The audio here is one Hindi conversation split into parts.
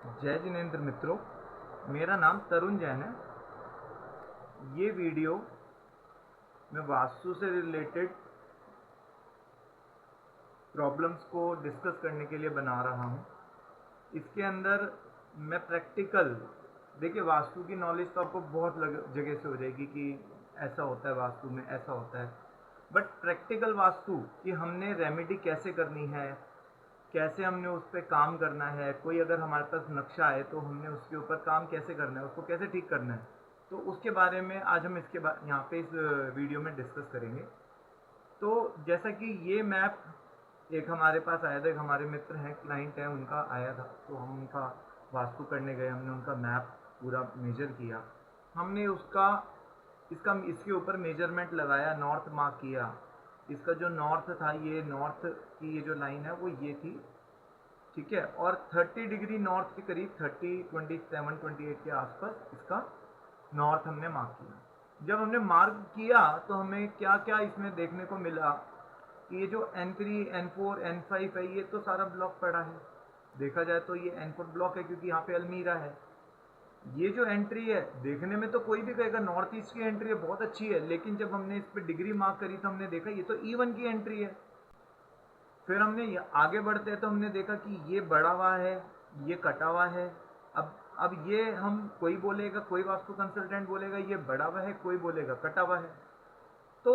जय जिनेंद्र मित्रों, मेरा नाम तरुण जैन है। ये वीडियो मैं वास्तु से रिलेटेड प्रॉब्लम्स को डिस्कस करने के लिए बना रहा हूँ। इसके अंदर मैं प्रैक्टिकल, देखिए वास्तु की नॉलेज तो आपको बहुत जगह से हो जाएगी कि ऐसा होता है वास्तु में, ऐसा होता है, बट प्रैक्टिकल वास्तु कि हमने रेमेडी कैसे करनी है, कैसे हमने उस पर काम करना है, कोई अगर हमारे पास नक्शा है तो हमने उसके ऊपर काम कैसे करना है, उसको कैसे ठीक करना है, तो उसके बारे में आज हम इसके यहाँ पे इस वीडियो में डिस्कस करेंगे। तो जैसा कि ये मैप एक हमारे पास आया था, एक हमारे मित्र हैं, क्लाइंट है, उनका आया था, तो हम उनका वास्तु करने गए, हमने उनका मैप पूरा मेजर किया, हमने उसका इसके ऊपर मेजरमेंट लगाया, नॉर्थ मार्क किया। इसका जो नॉर्थ था, ये नॉर्थ की ये जो लाइन है वो ये थी, ठीक है, और 30 डिग्री नॉर्थ के करीब, 30, 27, 28 के आसपास इसका नॉर्थ हमने मार्क किया। जब हमने मार्क किया तो हमें क्या क्या इसमें देखने को मिला कि ये जो N3, N4, N5 है, ये तो सारा ब्लॉक पड़ा है। देखा जाए तो ये N4 ब्लॉक है क्योंकि यहाँ पे अलमीरा है। ये जो एंट्री है, देखने में तो कोई भी कहेगा नॉर्थ ईस्ट की एंट्री है, बहुत अच्छी है, लेकिन जब हमने इस पर डिग्री मार्क करी तो हमने देखा ये तो E1 की एंट्री है। फिर हमने आगे बढ़ते हैं तो हमने देखा कि ये बढ़ा हुआ है, ये कटा हुआ है। अब ये हम, कोई बोलेगा, कोई वास्तु कंसल्टेंट बोलेगा ये बढ़ा हुआ है, कोई बोलेगा कटा हुआ है। तो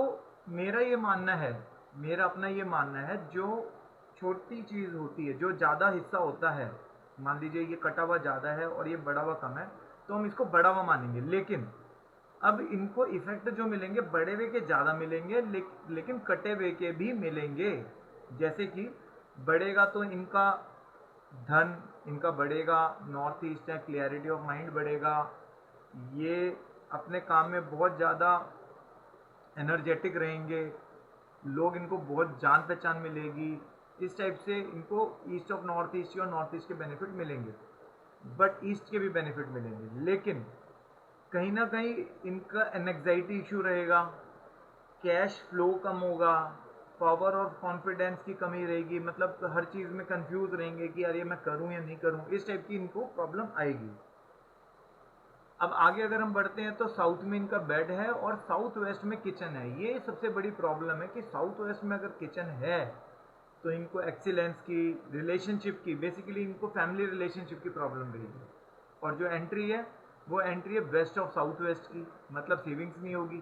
मेरा ये मानना है, मेरा अपना ये मानना है, जो छोटी चीज होती है, जो ज्यादा हिस्सा होता है, मान लीजिए ये कटा हुआ ज्यादा है और ये बढ़ा हुआ कम है, तो हम इसको बढ़ा हुआ मानेंगे। लेकिन अब इनको इफेक्ट जो मिलेंगे बड़े हुए के ज्यादा मिलेंगे, लेकिन कटे हुए के भी मिलेंगे। जैसे कि बढ़ेगा तो इनका धन, इनका बढ़ेगा, नॉर्थ ईस्ट है, क्लियरिटी ऑफ माइंड बढ़ेगा, ये अपने काम में बहुत ज़्यादा एनर्जेटिक रहेंगे, लोग इनको बहुत जान पहचान मिलेगी, इस टाइप से इनको ईस्ट ऑफ नॉर्थ ईस्ट और नॉर्थ ईस्ट के बेनिफिट मिलेंगे, बट ईस्ट के भी बेनिफिट मिलेंगे। लेकिन कहीं ना कहीं इनका एनग्जाइटी इशू रहेगा, कैश फ्लो कम होगा, पावर और कॉन्फिडेंस की कमी रहेगी, मतलब हर चीज़ में कंफ्यूज रहेंगे कि यार ये मैं करूं या नहीं करूं, इस टाइप की इनको प्रॉब्लम आएगी। अब आगे अगर हम बढ़ते हैं तो साउथ में इनका बेड है और साउथ वेस्ट में किचन है। ये सबसे बड़ी प्रॉब्लम है कि साउथ वेस्ट में अगर किचन है तो इनको एक्सीलेंस की, रिलेशनशिप की, बेसिकली इनको फैमिली रिलेशनशिप की प्रॉब्लम रहेगी। और जो एंट्री है वो एंट्री है वेस्ट ऑफ साउथ वेस्ट की, मतलब सेविंग्स नहीं होगी,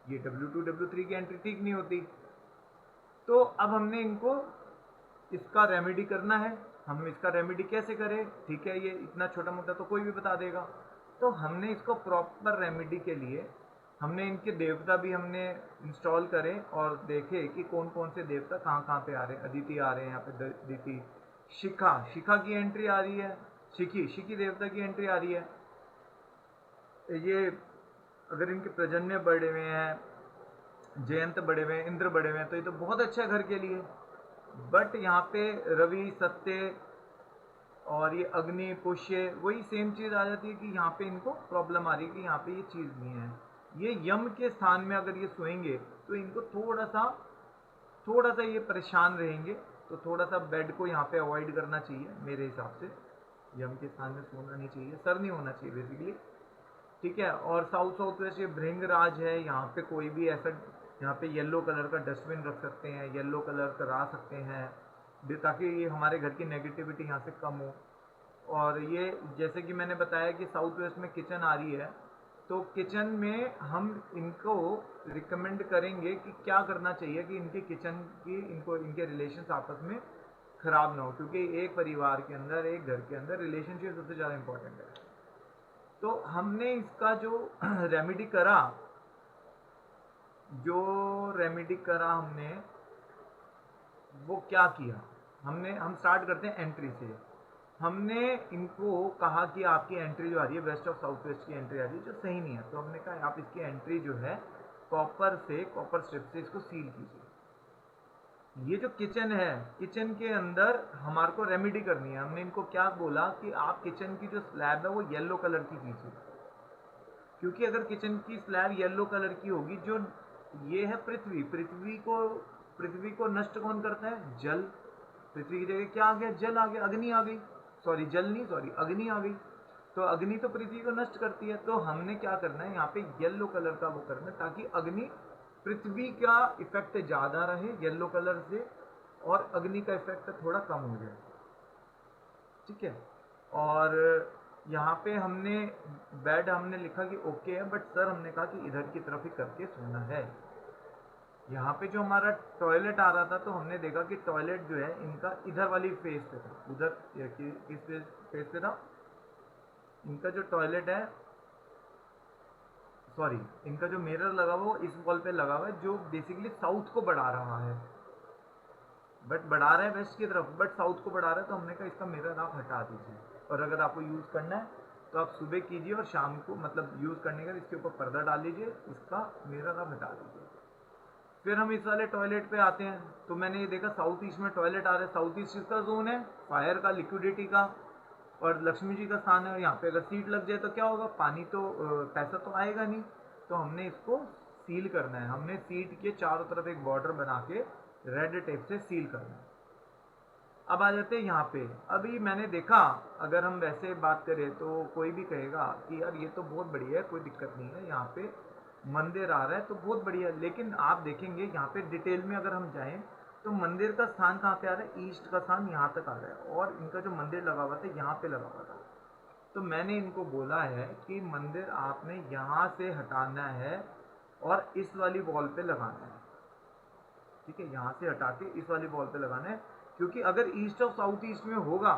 ये W2 W3 की एंट्री ठीक नहीं होती। तो अब हमने इनको इसका रेमेडी करना है। हम इसका रेमेडी कैसे करें? ठीक है, ये इतना छोटा मोटा तो कोई भी बता देगा। तो हमने इसको प्रॉपर रेमेडी के लिए हमने इनके देवता भी हमने इंस्टॉल करे और देखे कि कौन कौन से देवता कहाँ कहाँ पे आ रहे हैं। अदिति आ रहे हैं यहाँ पे, अदिति, शिखा, शिखा की एंट्री आ रही है, शिखी, शिखी देवता की एंट्री आ रही है। ये अगर इनके प्रजन्य बढ़े हुए हैं, जयंत बढ़े हुए हैं, इंद्र बढ़े हुए हैं, तो ये तो बहुत अच्छा है घर के लिए। बट यहाँ पे रवि, सत्य और ये अग्नि, पुष्य, वही सेम चीज आ जाती है कि यहाँ पे इनको प्रॉब्लम आ रही है कि यहाँ पे ये चीज नहीं है। ये यम के स्थान में अगर ये सोएंगे तो इनको थोड़ा सा ये परेशान रहेंगे। तो थोड़ा सा बेड को यहाँ पे अवॉइड करना चाहिए मेरे हिसाब से। यम के स्थान में सोना नहीं चाहिए, सर नहीं होना चाहिए बेसिकली, ठीक है। और साउथ साउथ वेस्ट ये भृंगराज है, यहाँ पे कोई भी ऐसा, यहाँ पे येलो कलर का डस्टबिन रख सकते हैं, येलो कलर करा सकते हैं, ताकि ये हमारे घर की नेगेटिविटी यहाँ से कम हो। और ये जैसे कि मैंने बताया कि साउथ वेस्ट में किचन आ रही है, तो किचन में हम इनको रिकमेंड करेंगे कि क्या करना चाहिए कि इनके किचन की, इनको, इनके रिलेशन आपस में खराब ना हो, क्योंकि एक परिवार के अंदर, एक घर के अंदर रिलेशनशिप सबसे ज़्यादा इंपॉर्टेंट है। तो हमने इसका जो रेमेडी करा, जो रेमेडी करा हमने, वो क्या किया, हम स्टार्ट करते हैं एंट्री से। हमने इनको कहा कि आपकी एंट्री जो आ रही है वेस्ट ऑफ साउथ वेस्ट की एंट्री आ रही है जो सही नहीं है, तो हमने कहा आप इसकी एंट्री जो है कॉपर से, कॉपर स्ट्रिप से इसको सील कीजिए। ये जो किचन है, किचन के अंदर हमारे को रेमेडी करनी है। हमने इनको क्या बोला कि आप किचन की जो स्लैब है वो येलो कलर की कीजिए, क्योंकि अगर किचन की स्लैब येलो कलर की होगी, जो ये है पृथ्वी, पृथ्वी को नष्ट कौन करता है? जल। पृथ्वी की जगह क्या आ गया? जल आ गया, अग्नि आ गई। सॉरी जल नहीं, सॉरी अग्नि आ गई। तो अग्नि तो पृथ्वी को नष्ट करती है, तो हमने क्या करना है यहाँ पे येलो कलर का वो करना है ताकि अग्नि पृथ्वी का इफेक्ट ज़्यादा रहे येलो कलर से और अग्नि का इफेक्ट थोड़ा कम हो जाए। ठीक है। और यहाँ पे हमने बेड हमने लिखा कि ओके है, बट सर हमने कहा कि इधर की तरफ ही करके सोना है। यहाँ पे जो हमारा टॉयलेट आ रहा था तो हमने देखा कि टॉयलेट जो है इनका इधर वाली फेस पे था, उधर किस फेस पे था इनका जो टॉयलेट है, सॉरी इनका जो मिरर लगा हुआ वो इस वॉल पे लगा हुआ है जो बेसिकली साउथ को बढ़ा रहा है, बट बढ़ा रहा है वेस्ट की तरफ, बट साउथ को बढ़ा रहा है। तो हमने कहा इसका मिरर आप हटा दीजिए, और अगर आपको यूज़ करना है तो आप सुबह कीजिए और शाम को मतलब यूज़ करने का इसके ऊपर पर्दा डाल लीजिए, इसका मिरर आप हटा दीजिए। फिर हम इस वाले टॉयलेट पे आते हैं, तो मैंने ये देखा साउथ ईस्ट में टॉयलेट आ रहा है। साउथ ईस्ट का जोन है फायर का, लिक्विडिटी का, और लक्ष्मी जी का स्थान है। और यहाँ पे अगर सीट लग जाए तो क्या होगा, पानी तो पैसा तो आएगा नहीं। तो हमने इसको सील करना है, हमने सीट के चारों तरफ एक बॉर्डर बना के रेड टेप से सील करना है। अब आ जाते हैं यहाँ पे। अभी मैंने देखा अगर हम वैसे बात करें तो कोई भी कहेगा कि यार ये तो बहुत बढ़िया है, कोई दिक्कत नहीं है, यहाँ पे मंदिर आ रहा है तो बहुत बढ़िया है। लेकिन आप देखेंगे यहाँ पे डिटेल में अगर हम जाएं तो मंदिर का स्थान कहाँ पे आ रहा है, ईस्ट का स्थान यहाँ तक आ रहा है, और इनका जो मंदिर लगा हुआ था यहाँ पे लगा हुआ था। तो मैंने इनको बोला है कि मंदिर आपने यहाँ से हटाना है और इस वाली वॉल पे लगाना है। ठीक है, यहाँ से हटा के इस वाली वॉल पे लगाना है, क्योंकि अगर ईस्ट ऑफ साउथ ईस्ट में होगा,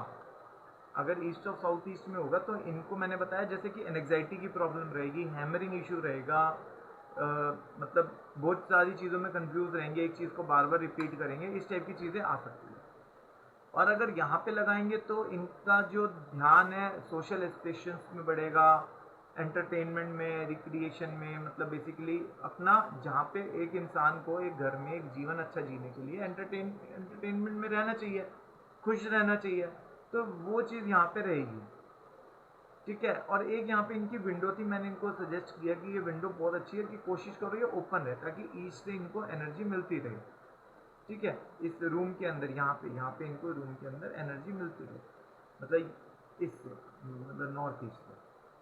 अगर ईस्ट ऑफ साउथ ईस्ट में होगा तो इनको मैंने बताया जैसे कि एनजाइटी की प्रॉब्लम रहेगी, हैमरिंग इशू रहेगा, मतलब बहुत सारी चीज़ों में कंफ्यूज रहेंगे, एक चीज़ को बार बार रिपीट करेंगे, इस टाइप की चीज़ें आ सकती है। और अगर यहाँ पे लगाएंगे तो इनका जो ध्यान है सोशल एक्सप्रेशंस में बढ़ेगा, एंटरटेनमेंट में, रिक्रिएशन में, मतलब बेसिकली अपना जहाँ पे एक इंसान को एक घर में एक जीवन अच्छा जीने के लिए एंटरटेनमेंट में रहना चाहिए, खुश रहना चाहिए, तो वो चीज़ यहाँ पे रहेगी। ठीक है। और एक यहाँ पे इनकी विंडो थी, मैंने इनको सजेस्ट किया कि ये विंडो बहुत अच्छी है, कि कोशिश करो ये ओपन रहे ताकि ईस्ट से इनको एनर्जी मिलती रहे। ठीक है, इस रूम के अंदर यहाँ पे इनको रूम के अंदर एनर्जी मिलती रहे, मतलब इससे मतलब नॉर्थ ईस्ट से।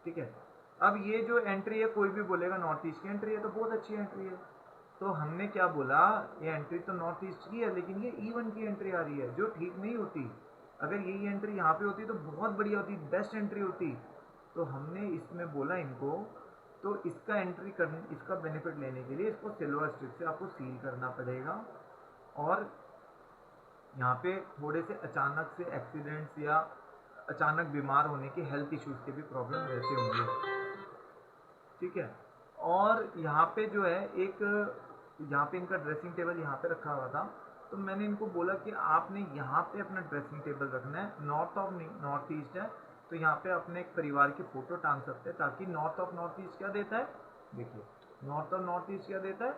ठीक है। अब ये जो एंट्री है, कोई भी बोलेगा नॉर्थ ईस्ट की एंट्री है तो बहुत अच्छी एंट्री है, तो हमने क्या बोला, ये एंट्री तो नॉर्थ ईस्ट की है लेकिन ये E1 की एंट्री आ रही है जो ठीक नहीं होती। अगर यही एंट्री यहाँ पे होती तो बहुत बढ़िया होती, बेस्ट एंट्री होती। तो हमने इसमें बोला इनको, तो इसका एंट्री करने, इसका बेनिफिट लेने के लिए इसको सिल्वर स्ट्रिप से आपको सील करना पड़ेगा। और यहाँ पे थोड़े से अचानक से एक्सीडेंट्स या अचानक बीमार होने के हेल्थ इश्यूज के भी प्रॉब्लम रहते होंगे। ठीक है। और यहाँ पे जो है एक, यहाँ पे इनका ड्रेसिंग टेबल यहाँ पे रखा हुआ था, तो मैंने इनको बोला कि आपने यहाँ पे अपना ड्रेसिंग टेबल रखना है, नॉर्थ ऑफ नॉर्थ ईस्ट है तो यहाँ पे अपने एक परिवार की फोटो टांग सकते हैं, ताकि नॉर्थ ऑफ नॉर्थ ईस्ट क्या देता है, देखिए नॉर्थ ऑफ नॉर्थ ईस्ट क्या देता है,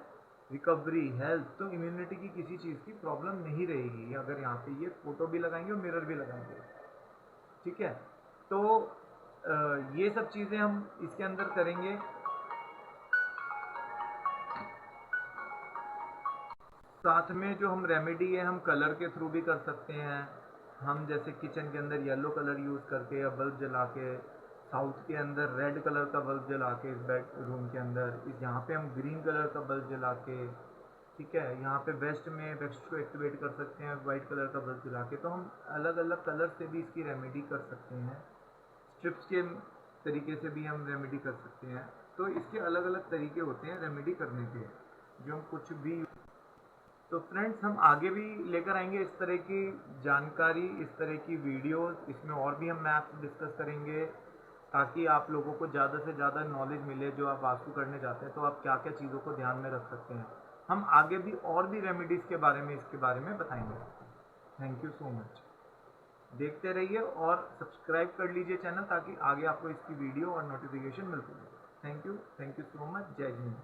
रिकवरी, हेल्थ, तो इम्यूनिटी की किसी चीज़ की प्रॉब्लम नहीं रहेगी अगर यहाँ पे ये फोटो भी लगाएंगे और मिरर भी लगाएंगे। ठीक है। तो ये सब चीज़ें हम इसके अंदर करेंगे। साथ में जो हम रेमेडी है हम कलर के थ्रू भी कर सकते हैं। हम जैसे किचन के अंदर येलो कलर यूज़ करके या बल्ब जला के, साउथ के अंदर रेड कलर का बल्ब जला के, इस बेड रूम के अंदर इस यहाँ पे हम ग्रीन कलर का बल्ब जला के, ठीक है, यहाँ पे वेस्ट में वेस्ट को एक्टिवेट कर सकते हैं वाइट कलर का बल्ब जला के। तो हम अलग अलग कलर से भी इसकी रेमेडी कर सकते हैं, स्ट्रिप्स के तरीके से भी हम रेमेडी कर सकते हैं। तो इसके अलग अलग तरीके होते हैं रेमेडी करने के, जो हम कुछ भी। तो फ्रेंड्स हम आगे भी लेकर आएंगे इस तरह की जानकारी, इस तरह की वीडियोस, इसमें और भी हम मैथ्स डिस्कस करेंगे ताकि आप लोगों को ज़्यादा से ज़्यादा नॉलेज मिले। जो आप वास्तु करने जाते हैं तो आप क्या क्या चीज़ों को ध्यान में रख सकते हैं। हम आगे भी और भी रेमेडीज़ के बारे में, इसके बारे में बताएंगे। Thank you so much. देखते रहिए और सब्सक्राइब कर लीजिए चैनल, ताकि आगे आपको इसकी वीडियो और नोटिफिकेशन मिलती रहे। Thank you so much. जय हिंद।